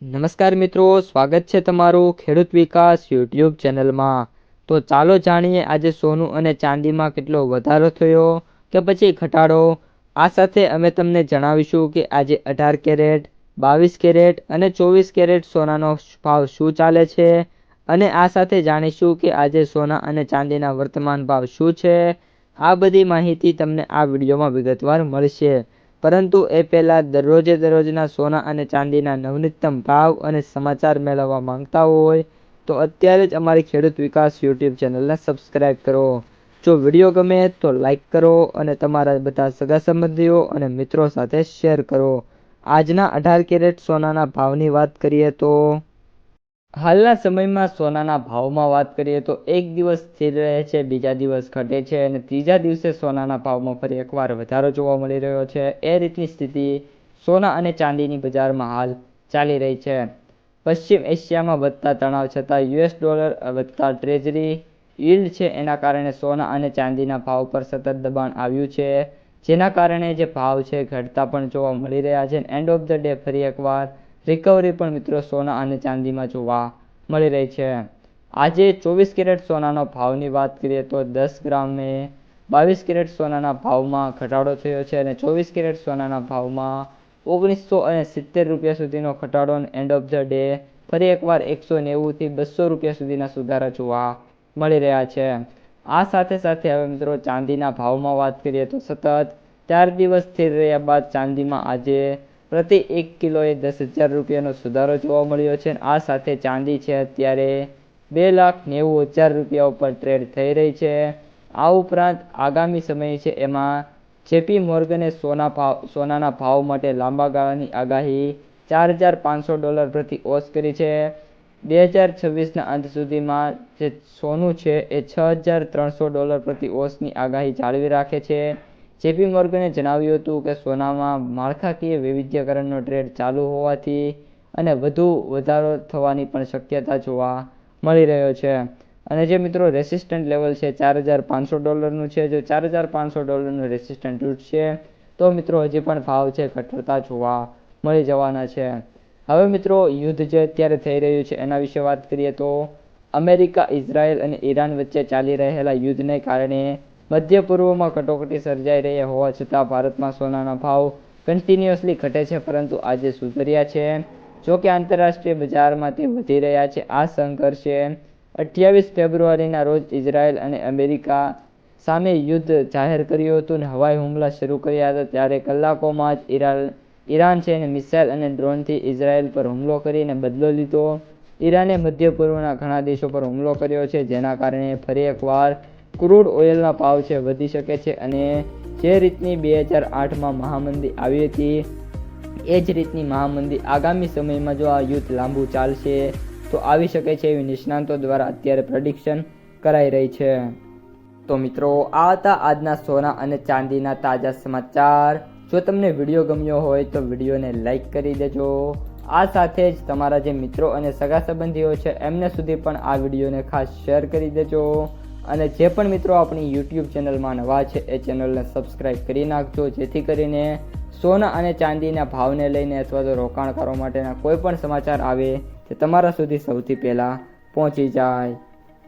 નમસ્કાર મિત્રો, સ્વાગત છે તમારું ખેડૂત વિકાસ યુટ્યુબ ચેનલમાં। તો ચાલો જાણીએ આજે સોનું અને ચાંદીમાં કેટલો વધારો થયો કે પછી ઘટાડો। આ સાથે અમે તમને જણાવીશું કે આજે 18 કેરેટ, 22 કેરેટ અને 24 કેરેટ સોનાનો ભાવ શું ચાલે છે અને આ સાથે જાણીશું કે આજે સોના અને ચાંદીના વર્તમાન ભાવ શું છે। આ બધી માહિતી તમને આ વિડીયોમાં વિગતવાર મળશે, પરંતુ એ પહેલાં દરરોજના સોના અને ચાંદીના નવનીતમ ભાવ અને સમાચાર મેળવવા માંગતા હોય તો અત્યારે જ અમારી ખેડૂત વિકાસ યુટ્યુબ ચેનલને સબસ્ક્રાઈબ કરો। જો વિડીયો ગમે તો લાઈક કરો અને તમારા બધા સગા સંબંધીઓ અને મિત્રો સાથે શેર કરો। આજના 18 કેરેટ સોનાના ભાવની વાત કરીએ તો હાલના સમયમાં સોનાના ભાવમાં વાત કરીએ તો એક દિવસ સ્થિર રહે છે, બીજા દિવસ ઘટે છે અને ત્રીજા દિવસે સોનાના ભાવમાં ફરી એકવાર વધારો જોવા મળી રહ્યો છે। એ રીતની સ્થિતિ સોના અને ચાંદીની બજારમાં હાલ ચાલી રહી છે। પશ્ચિમ એશિયામાં વધતા તણાવ છતાં યુએસ ડોલર વધતા ટ્રેઝરી યીલ્ડ છે, એના કારણે સોના અને ચાંદીના ભાવ પર સતત દબાણ આવ્યું છે, જેના કારણે જે ભાવ છે ઘટતા પણ જોવા મળી રહ્યા છે। એન્ડ ઓફ ધ ડે ફરી એકવાર રિકવરી પણ મિત્રો સોના અને ચાંદીમાં જોવા મળી રહી છે। આજે 24 કેરેટ સોનાનો ભાવની વાત કરીએ તો 10 ગ્રામે 22 કેરેટ સોનાના ભાવમાં ઘટાડો થયો છે અને 24 કેરેટ સોનાના ભાવમાં 1970 રૂપિયા સુધીનો ઘટાડો। એન્ડ ઓફ ધ ડે ફરી એકવાર 190 થી 200 રૂપિયા સુધીના સુધારા જોવા મળી રહ્યા છે। આ સાથે સાથે હવે મિત્રો ચાંદીના ભાવમાં વાત કરીએ તો સતત 4 દિવસ સ્થિર રહ્યા બાદ ચાંદીમાં આજે પ્રતિ 1 કિલોએ 10,000 રૂપિયાનો સુધારો જોવા મળ્યો છે। આ સાથે ચાંદી છે અત્યારે 2,90,000 રૂપિયા ઉપર ટ્રેડ થઈ રહી છે। આ ઉપરાંત આગામી સમય છે એમાં જેપી મોર્ગને સોનાના ભાવ માટે લાંબા ગાળાની આગાહી $4,500 પ્રતિ ઓસ કરી છે। 2026ના અંત સુધીમાં જે સોનું છે એ $6,300 પ્રતિ ઓસની આગાહી જાળવી રાખે છે। જેપી મોર્ગને જણાવ્યું હતું કે સોનામાં માળખાકીય વૈવિધ્યકરણનો ટ્રેડ ચાલુ હોવાથી અને વધુ વધારો થવાની પણ શક્યતા જોવા મળી રહ્યો છે અને જે મિત્રો રેસિસ્ટન્ટ લેવલ છે $4,500નું છે। જો $4,500નું રેસિસ્ટન્ટ તૂટશે તો મિત્રો હજી પણ ભાવ છે ઘટતા જોવા મળી જવાના છે। હવે મિત્રો યુદ્ધ જે અત્યારે થઈ રહ્યું છે એના વિશે વાત કરીએ તો અમેરિકા, ઇઝરાયલ અને ઈરાન વચ્ચે ચાલી રહેલા યુદ્ધને કારણે મધ્ય પૂર્વમાં કટોકટી સર્જાઈ રહી હોવા છતાં ભારતમાં સોનાના ભાવ કન્ટિન્યુઅસલી ઘટે છે, પરંતુ આજે સુધર્યા છે। જો કે આંતરરાષ્ટ્રીય બજારમાં તે વધી રહ્યા છે। આ સંઘર્ષે 28 ફેબ્રુઆરીના રોજ ઇઝરાયલ અને અમેરિકા સામે યુદ્ધ જાહેર કર્યું હતું અને હવાઈ હુમલા શરૂ કર્યા હતા। ત્યારે કલાકોમાં જ ઈરાન છે અને મિસાઇલ અને ડ્રોનથી ઇઝરાયલ પર હુમલો કરીને બદલો લીધો। ઈરાને મધ્ય પૂર્વના ઘણા દેશો પર હુમલો કર્યો છે, જેના કારણે ફરી એકવાર ક્રૂડ ઓઇલના ભાવ છે વધી શકે છે અને જે રીતની 2008માં મહામંદી આવી હતી એ જ રીતની મહામંદી આગામી સમયમાં જો આ યુદ્ધ લાંબુ ચાલશે તો આવી શકે છે એવી નિષ્ણાંતો દ્વારા અત્યારે પ્રેડિક્શન કરાઈ રહી છે। તો મિત્રો આ હતા આજના સોના અને ચાંદીના તાજા સમાચાર। જો તમને વિડીયો ગમ્યો હોય તો વિડીયોને લાઈક કરી દેજો। આ સાથે જ તમારા જે મિત્રો અને સગા સંબંધીઓ છે એમને સુધી પણ આ વિડીયોને ખાસ શેર કરી દેજો અને જે પણ મિત્રો આપણી યુટ્યુબ ચેનલમાં નવા છે એ ચેનલને સબસ્ક્રાઈબ કરી નાખજો, જેથી કરીને સોના અને ચાંદીના ભાવને લઈને અથવા તો રોકાણકારો માટેના કોઈ પણ સમાચાર આવે તે તમારા સુધી સૌથી પહેલાં પહોંચી જાય।